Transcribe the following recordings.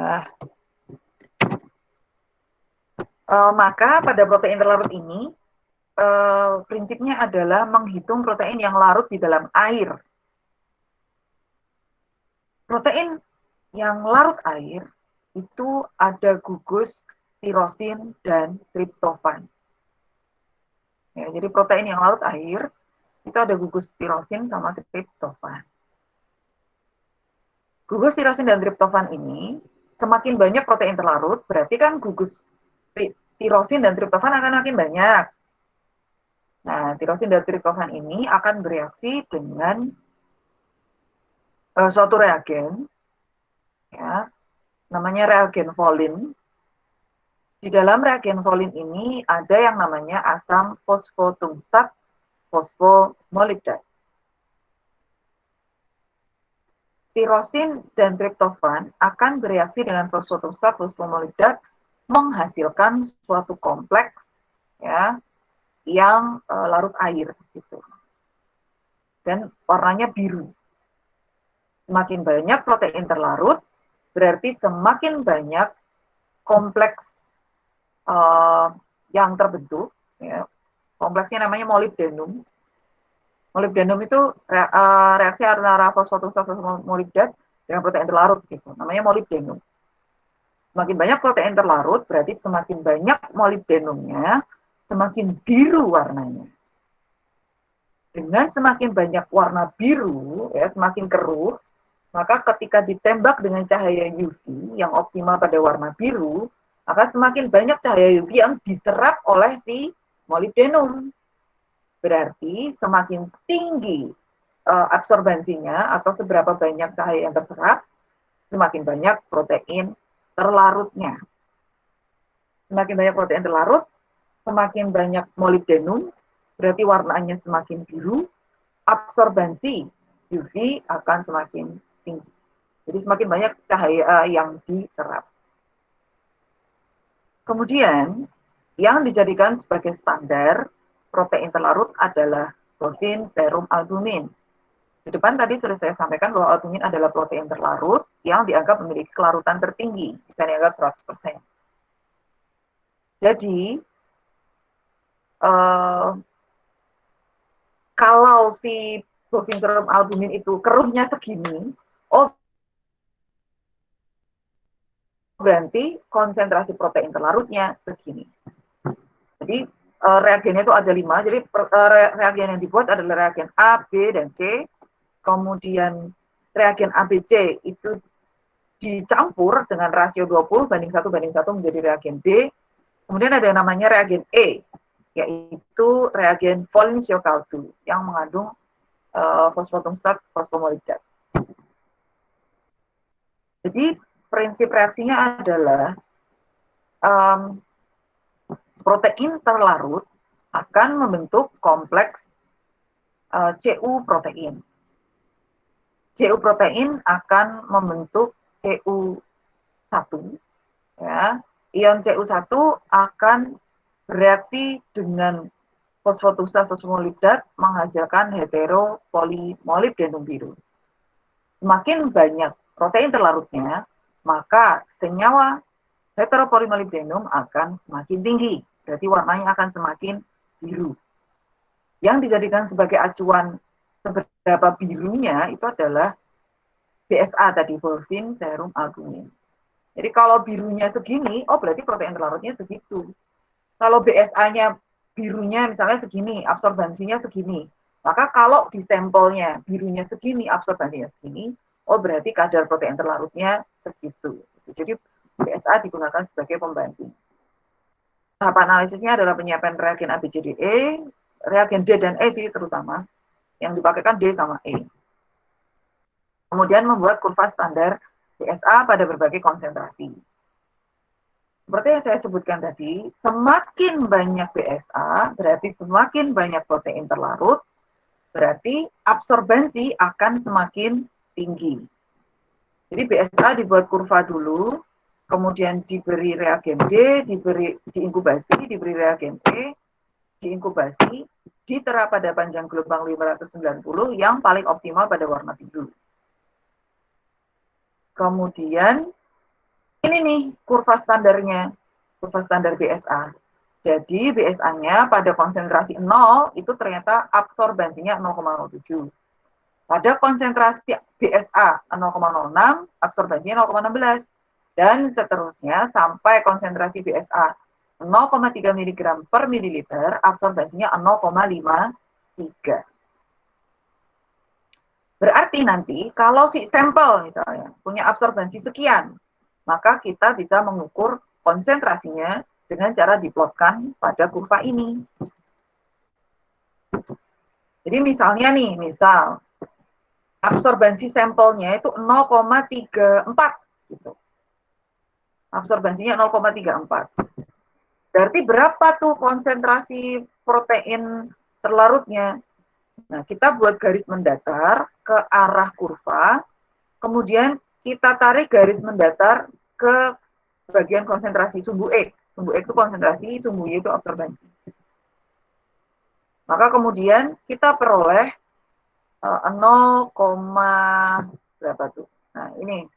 Nah, maka pada protein terlarut ini prinsipnya adalah menghitung protein yang larut di dalam air. Protein yang larut air itu ada gugus, tirosin, dan triptofan. Ya, jadi protein yang larut air itu ada gugus tirosin sama triptofan. Gugus tirosin dan triptofan ini semakin banyak protein terlarut, berarti kan gugus tirosin dan triptofan akan makin banyak. Nah, tirosin dan triptofan ini akan bereaksi dengan suatu reagen, ya, namanya reagen Volin. Di dalam reagen Volin ini ada yang namanya asam fosfotungstat fosfomolibdat. Tirosin dan triptofan akan bereaksi dengan fosfotungstat fosfomolibdat menghasilkan suatu kompleks, ya, yang larut air gitu. Dan warnanya biru. Semakin banyak protein terlarut, berarti semakin banyak kompleks yang terbentuk. Ya. Kompleksnya namanya molibdenum. Molibdenum itu reaksi antara fosfotungstat fosfomolibdat dengan protein terlarut gitu. Namanya molibdenum. Semakin banyak protein terlarut, berarti semakin banyak molibdenumnya, semakin biru warnanya. Dengan semakin banyak warna biru, ya, semakin keruh, maka ketika ditembak dengan cahaya UV yang optimal pada warna biru, maka semakin banyak cahaya UV yang diserap oleh si molibdenum. Berarti semakin tinggi absorbensinya atau seberapa banyak cahaya yang terserap, semakin banyak protein terlarutnya. Semakin banyak protein terlarut, semakin banyak molibdenum, berarti warnanya semakin biru, absorbensi UV akan semakin tinggi. Jadi semakin banyak cahaya yang diserap. Kemudian, yang dijadikan sebagai standar protein terlarut adalah bovin serum albumin. Di depan tadi sudah saya sampaikan bahwa albumin adalah protein terlarut yang dianggap memiliki kelarutan tertinggi, bisa dianggap 100%. Jadi, kalau si bovin serum albumin itu keruhnya segini, oh berarti konsentrasi protein terlarutnya segini. Jadi reagennya itu ada 5, jadi reagen yang dibuat adalah reagen A, B, dan C. Kemudian reagen ABC itu dicampur dengan rasio 20:1 menjadi reagen D. Kemudian ada yang namanya reagen E, yaitu reagen Volin Shiokaldu yang mengandung fosfotungstat fosfomolibdat. Jadi prinsip reaksinya adalah protein terlarut akan membentuk kompleks CU protein. CU protein akan membentuk CU1, ya. Ion CU1 akan bereaksi dengan fosfotungstat fosfomolibdat menghasilkan heteropolimolibdenum biru. Semakin banyak protein terlarutnya, maka senyawa heteropolimolibdenum akan semakin tinggi. Berarti warnanya akan semakin biru. Yang dijadikan sebagai acuan seberapa birunya itu adalah BSA tadi, bovin serum albumin. Jadi kalau birunya segini, oh berarti protein terlarutnya segitu. Kalau BSA-nya birunya misalnya segini, absorbansinya segini. Maka kalau di sampelnya birunya segini, absorbansinya segini, oh berarti kadar protein terlarutnya segitu. Jadi BSA digunakan sebagai pembantu. Tahap analisisnya adalah penyiapan reagen A, B, C, D, E, reagen D dan E sih terutama, yang dipakaikan D sama E. Kemudian membuat kurva standar BSA pada berbagai konsentrasi. Seperti yang saya sebutkan tadi, semakin banyak BSA, berarti semakin banyak protein terlarut, berarti absorbensi akan semakin tinggi. Jadi BSA dibuat kurva dulu, kemudian diberi reagen D, diberi diinkubasi, diberi reagen E, diinkubasi, diterap pada panjang gelombang 590 yang paling optimal pada warna biru. Kemudian Ini nih kurva standarnya, kurva standar BSA. Jadi BSA-nya pada konsentrasi 0 itu ternyata absorbensinya 0,07. Pada konsentrasi BSA 0,06, absorbensinya 0,16. Dan seterusnya sampai konsentrasi BSA 0,3 mg per mililiter, absorbensinya 0,53. Berarti nanti kalau si sampel misalnya punya absorbensi sekian, maka kita bisa mengukur konsentrasinya dengan cara diplotkan pada kurva ini. Jadi misalnya nih, misal absorbensi sampelnya itu 0,34 gitu. Absorbensinya 0,34. Berarti berapa tuh konsentrasi protein terlarutnya? Nah, kita buat garis mendatar ke arah kurva, kemudian kita tarik garis mendatar ke bagian konsentrasi sumbu X. Sumbu X itu konsentrasi, sumbu Y itu absorbensi. Maka kemudian kita peroleh 0, berapa tuh? Nah, ini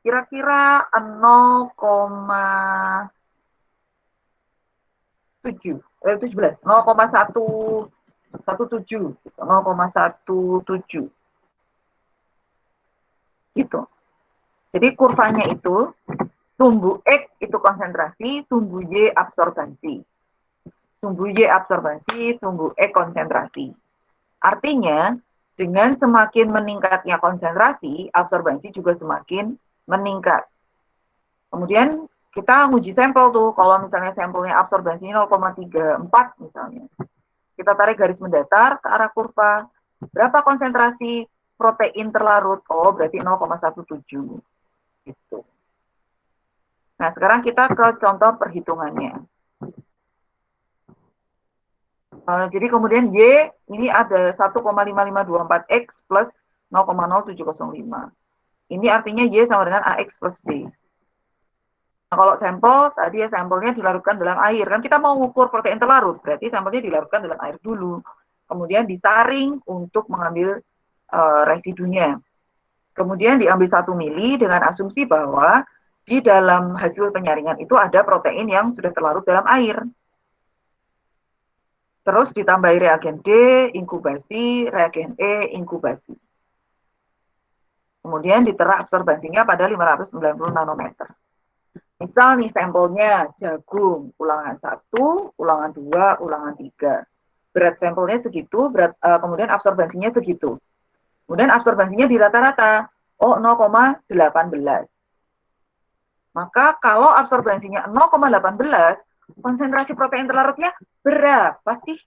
kira-kira 0,17, 0,117 gitu. Jadi kurvanya itu sumbu X itu konsentrasi, sumbu Y absorbensi. Sumbu Y absorbensi, sumbu E konsentrasi. Artinya, dengan semakin meningkatnya konsentrasi, absorbensi juga semakin meningkat. Kemudian kita nguji sampel tuh, kalau misalnya sampelnya absorbensinya 0,34 misalnya. Kita tarik garis mendatar ke arah kurva. Berapa konsentrasi protein terlarut? Oh, berarti 0,17. Gitu. Nah, sekarang kita ke contoh perhitungannya. Jadi kemudian Y ini ada 1,5524X plus 0,0705. Ini artinya Y sama dengan AX plus B. Nah, kalau sampel, tadi ya sampelnya dilarutkan dalam air. Kan kita mau mengukur protein terlarut, berarti sampelnya dilarutkan dalam air dulu. Kemudian disaring untuk mengambil residunya. Kemudian diambil 1 mili dengan asumsi bahwa di dalam hasil penyaringan itu ada protein yang sudah terlarut dalam air. Terus ditambahi reagen D, inkubasi, reagen E, inkubasi. Kemudian ditera absorbensinya pada 590 nanometer. Misal nih sampelnya jagung, ulangan 1, ulangan 2, ulangan 3. Berat sampelnya segitu, kemudian absorbensinya segitu. Kemudian absorbensinya di rata-rata, 0,18. Maka kalau absorbensinya 0,18, konsentrasi protein terlarutnya berapa sih?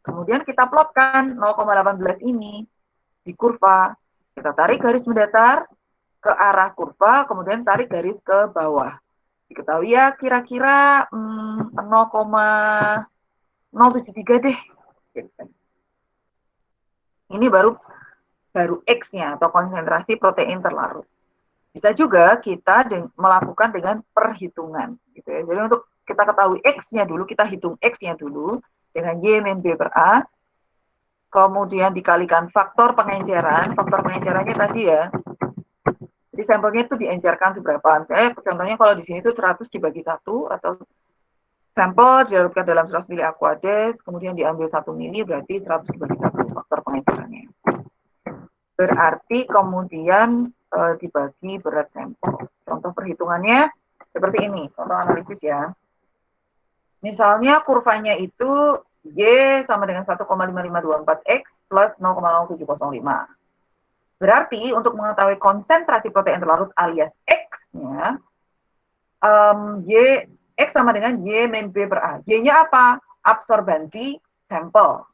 Kemudian kita plotkan 0,18 ini di kurva. Kita tarik garis mendatar ke arah kurva, kemudian tarik garis ke bawah. Diketahui ya kira-kira 0,073 deh. Ini baru X-nya atau konsentrasi protein terlarut. Bisa juga kita melakukan dengan perhitungan. Gitu ya. Jadi untuk kita ketahui X-nya dulu, kita hitung X-nya dulu dengan Y min B per A, kemudian dikalikan faktor pengenceran. Faktor pengencerannya tadi ya, jadi sampelnya itu diencerkan seberapa. Saya contohnya kalau di sini itu 100 dibagi 1, atau sampel dilarutkan dalam 100 mili aquades, kemudian diambil 1 mili, berarti 100 dibagi 1 faktor pengencerannya. Berarti kemudian dibagi berat sampel. Contoh perhitungannya seperti ini, contoh analisis ya. Misalnya kurvanya itu Y sama dengan 1,5524X plus 0,0705. Berarti untuk mengetahui konsentrasi protein terlarut alias X-nya, X sama dengan Y min B per A. Y-nya apa? Absorbensi sampel.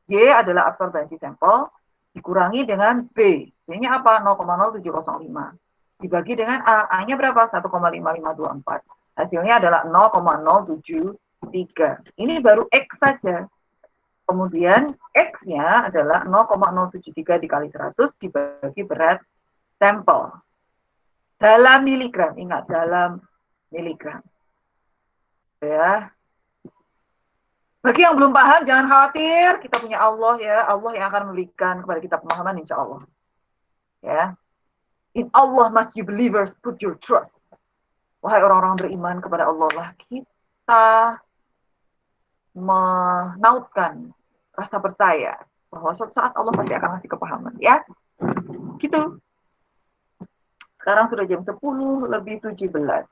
Y adalah absorbensi sampel dikurangi dengan B. B-nya apa? 0,0705. Dibagi dengan A. A-nya berapa? 1,5524. Hasilnya adalah 0,073. Ini baru X saja. Kemudian X-nya adalah 0,073 dikali 100 dibagi berat sampel. Dalam miligram, ingat, dalam miligram. Ya. Bagi yang belum paham, jangan khawatir. Kita punya Allah ya. Allah yang akan memberikan kepada kita pemahaman, insya Allah. Ya. In Allah must you believers put your trust. Wahai orang-orang beriman kepada Allah lah, kita menautkan rasa percaya bahwa suatu saat Allah pasti akan ngasih kepahaman, ya. Gitu. Sekarang sudah jam 10:17.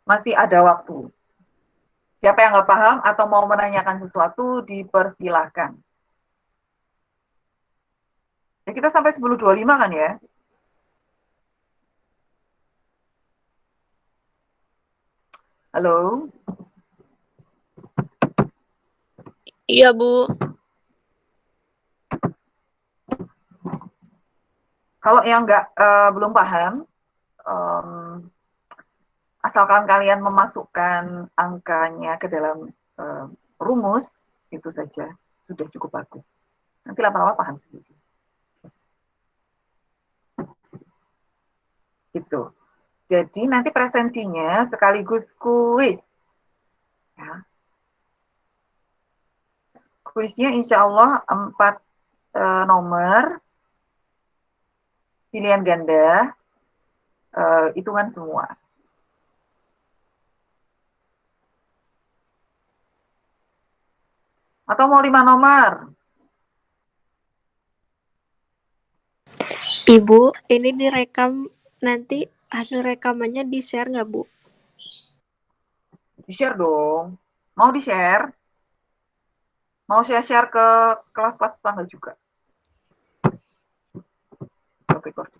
Masih ada waktu. Siapa yang nggak paham atau mau menanyakan sesuatu, dipersilahkan. Ya, kita sampai 10:25 kan ya? Halo? Iya, Bu. Kalau yang nggak belum paham, asalkan kalian memasukkan angkanya ke dalam rumus, itu saja sudah cukup bagus. Nanti lama-lama paham sendiri. Gitu. Jadi nanti presensinya sekaligus kuis. Ya. Kuisnya insya Allah 4 nomor, pilihan ganda, hitungan semua. Atau mau 5 nomor? Ibu, ini direkam, nanti hasil rekamannya di-share nggak, Bu? Di-share dong. Mau di-share? Mau share ke kelas-kelas tetangga juga. Stop record.